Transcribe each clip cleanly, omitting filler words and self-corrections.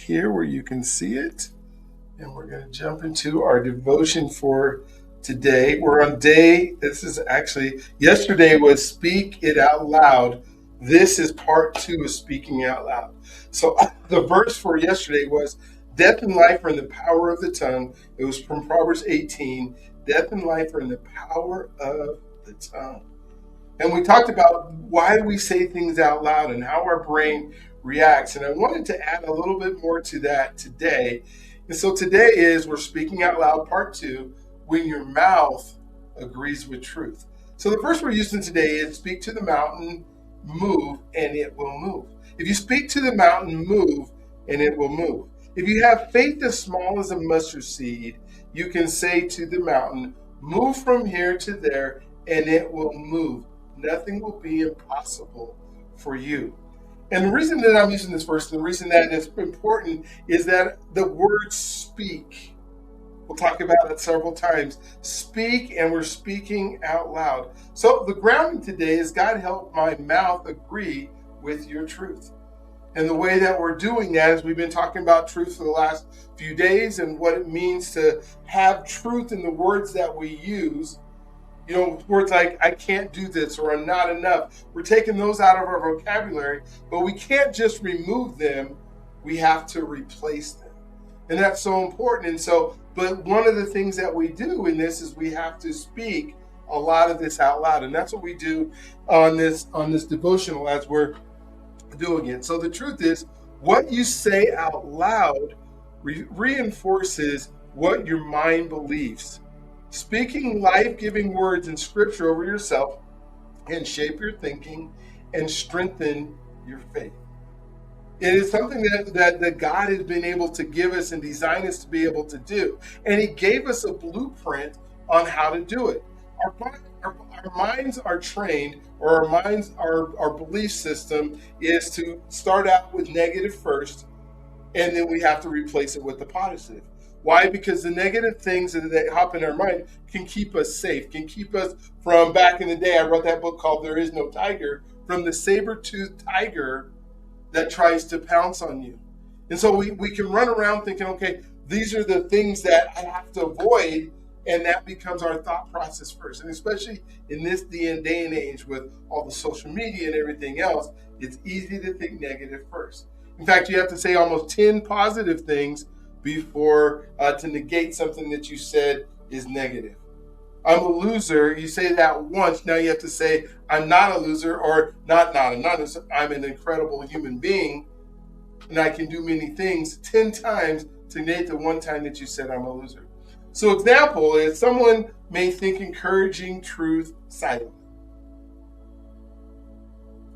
here where you can see it. And we're going to jump into our devotion for today. We're on yesterday was Speak It Out Loud. This is part 2 of Speaking Out Loud. So the verse for yesterday was, Death and life are in the power of the tongue. It was from Proverbs 18. Death and life are in the power of the tongue. And we talked about why we say things out loud and how our brain reacts. And I wanted to add a little bit more to that today. And so today we're speaking out loud, part 2, when your mouth agrees with truth. So the verse we're using today is, speak to the mountain, move, and it will move. If you speak to the mountain, move, and it will move. If you have faith as small as a mustard seed, you can say to the mountain, move from here to there, and it will move. Nothing will be impossible for you. And the reason that I'm using this verse, the reason that it's important, is that the word speak, we'll talk about it several times, speak, and we're speaking out loud. So the grounding today is, God help my mouth agree with your truth. And the way that we're doing that is, we've been talking about truth for the last few days and what it means to have truth in the words that we use. Words like, I can't do this, or I'm not enough. We're taking those out of our vocabulary, but we can't just remove them. We have to replace them. And that's so important. But one of the things that we do in this is we have to speak a lot of this out loud. And that's what we do on this devotional as we're doing it. So the truth is, what you say out loud reinforces what your mind believes. Speaking life-giving words in scripture over yourself can shape your thinking and strengthen your faith. It is something that God has been able to give us and design us to be able to do. And he gave us a blueprint on how to do it. Our minds are trained, or our belief system is to start out with negative first, and then we have to replace it with the positive. Why? Because the negative things that hop in our mind can keep us safe, can keep us from, back in the day, I wrote that book called There Is No Tiger, from the saber-toothed tiger that tries to pounce on you. And so we can run around thinking, okay, these are the things that I have to avoid, and that becomes our thought process first. And especially in this day and age with all the social media and everything else, it's easy to think negative first. In fact, you have to say almost 10 positive things before to negate something that you said is negative. I'm a loser. You say that once. Now you have to say, I'm not a loser, or I'm an incredible human being, and I can do many things 10 times to negate the one time that you said I'm a loser. So example is, someone may think encouraging truth silently.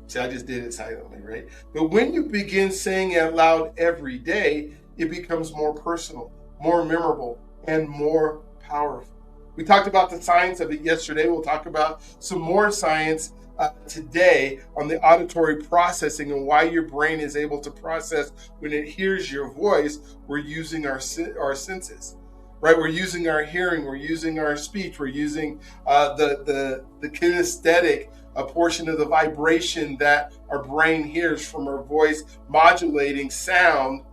See, I just did it silently, right? But when you begin saying it out loud every day, it becomes more personal, more memorable, and more powerful. We talked about the science of it yesterday. We'll talk about some more science today on the auditory processing and why your brain is able to process when it hears your voice. We're using our senses, right? We're using our hearing, we're using our speech, we're using the kinesthetic, a portion of the vibration that our brain hears from our voice modulating sound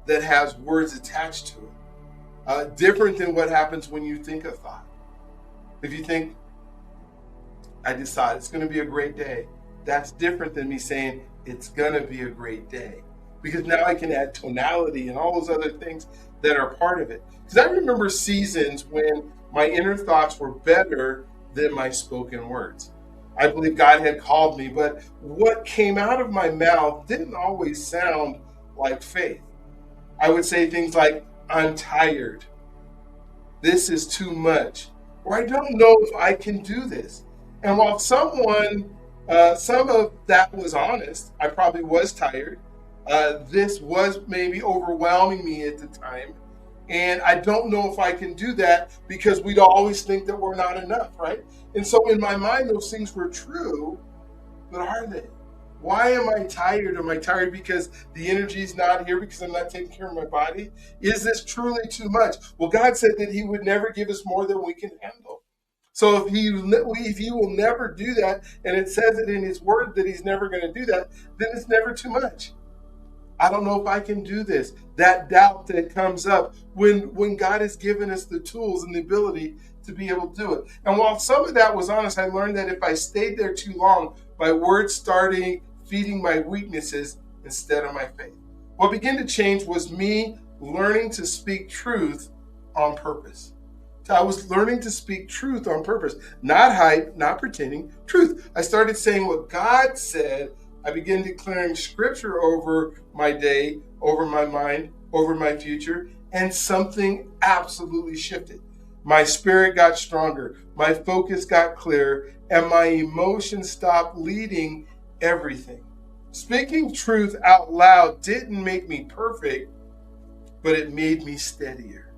that has words attached to it. Different than what happens when you think a thought. If you think, I decide it's going to be a great day, that's different than me saying it's going to be a great day. Because now I can add tonality and all those other things that are part of it. Because I remember seasons when my inner thoughts were better than my spoken words. I believe God had called me, but what came out of my mouth didn't always sound like faith. I would say things like, I'm tired. This is too much. Or I don't know if I can do this. And while some of that was honest, I probably was tired. This was maybe overwhelming me at the time. And I don't know if I can do that, because we'd always think that we're not enough, right? And so in my mind, those things were true, but are they? Why am I tired? Am I tired because the energy's not here, because I'm not taking care of my body? Is this truly too much? Well, God said that he would never give us more than we can handle. So if he will never do that, and it says it in his word that he's never going to do that, then it's never too much. I don't know if I can do this. That doubt that comes up when God has given us the tools and the ability to be able to do it. And while some of that was honest, I learned that if I stayed there too long, my words started feeding my weaknesses instead of my faith. What began to change was me learning to speak truth on purpose. So I was learning to speak truth on purpose, not hype, not pretending, truth. I started saying what God said. I began declaring scripture over my day, over my mind, over my future, and something absolutely shifted. My spirit got stronger, my focus got clearer, and my emotions stopped leading everything. Speaking truth out loud didn't make me perfect, but it made me steadier.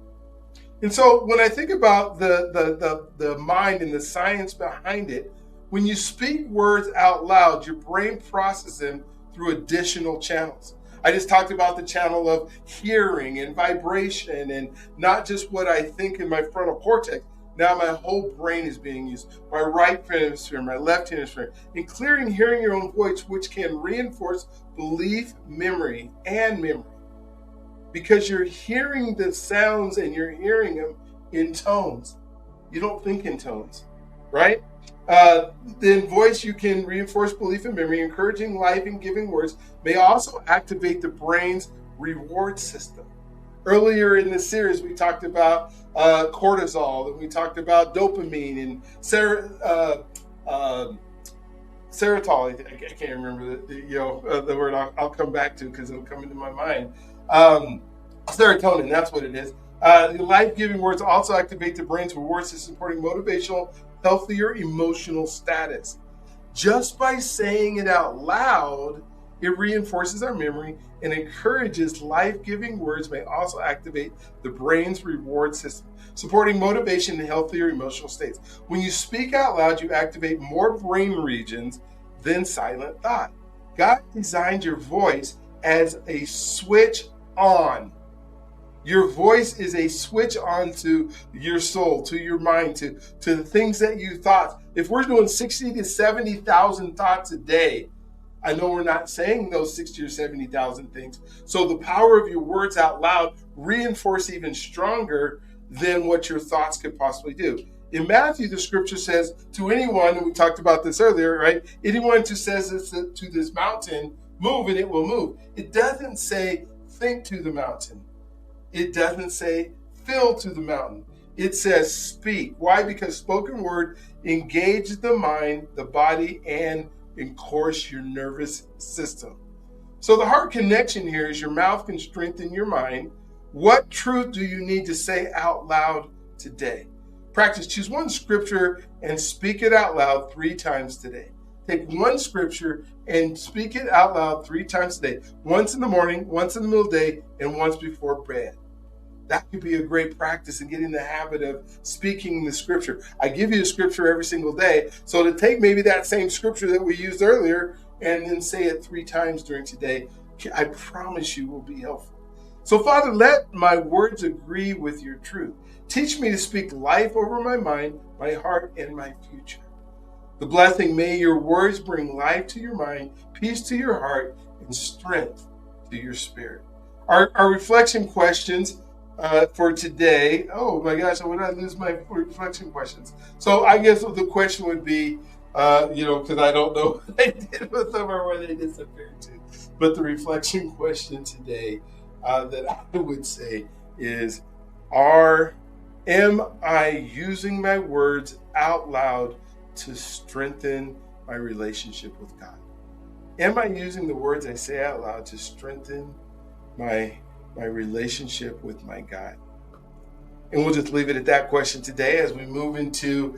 And so when I think about the mind and the science behind it, when you speak words out loud, your brain processes them through additional channels. I just talked about the channel of hearing and vibration and not just what I think in my frontal cortex. Now my whole brain is being used. My right hemisphere, my left hemisphere, including hearing your own voice, which can reinforce belief, memory, and memory. Because you're hearing the sounds and you're hearing them in tones. You don't think in tones, right? In voice, you can reinforce belief and memory. Encouraging life and giving words may also activate the brain's reward system. Earlier in this series, we talked about cortisol, and we talked about dopamine and serotonin. I can't remember the word. I'll come back to because it'll come into my mind. Serotonin, that's what it is. Life-giving words also activate the brain's reward system, supporting motivational, healthier emotional status. Just by saying it out loud, it reinforces our memory and encourages life-giving words may also activate the brain's reward system, supporting motivation and healthier emotional states. When you speak out loud, you activate more brain regions than silent thought. God designed your voice as a switch on. Your voice is a switch on to your soul, to your mind, to the things that you thought. If we're doing 60 to 70,000 thoughts a day, I know we're not saying those 60 or 70,000 things. So the power of your words out loud reinforce even stronger than what your thoughts could possibly do. In Matthew, the scripture says to anyone, and we talked about this earlier, right? Anyone who says this to this mountain, move and it will move. It doesn't say think to the mountain. It doesn't say fill to the mountain. It says speak. Why? Because spoken word engages the mind, the body, and of course your nervous system. So the heart connection here is your mouth can strengthen your mind. What truth do you need to say out loud today? Practice. Choose one scripture and speak it out loud 3 times today. Take one scripture and speak it out loud 3 times a day. Once in the morning, once in the middle of the day, and once before bed. That could be a great practice in getting the habit of speaking the scripture. I give you a scripture every single day. So to take maybe that same scripture that we used earlier and then say it 3 times during today, I promise you will be helpful. So Father, let my words agree with your truth. Teach me to speak life over my mind, my heart, and my future. The blessing, may your words bring life to your mind, peace to your heart, and strength to your spirit. Our reflection questions for today. Oh my gosh, when did I lose my reflection questions? So I guess the question would be, because I don't know what I did with them or where they disappeared to. But the reflection question today that I would say is, am I using my words out loud to strengthen my relationship with God? Am I using the words I say out loud to strengthen my relationship with my God? And we'll just leave it at that question today as we move into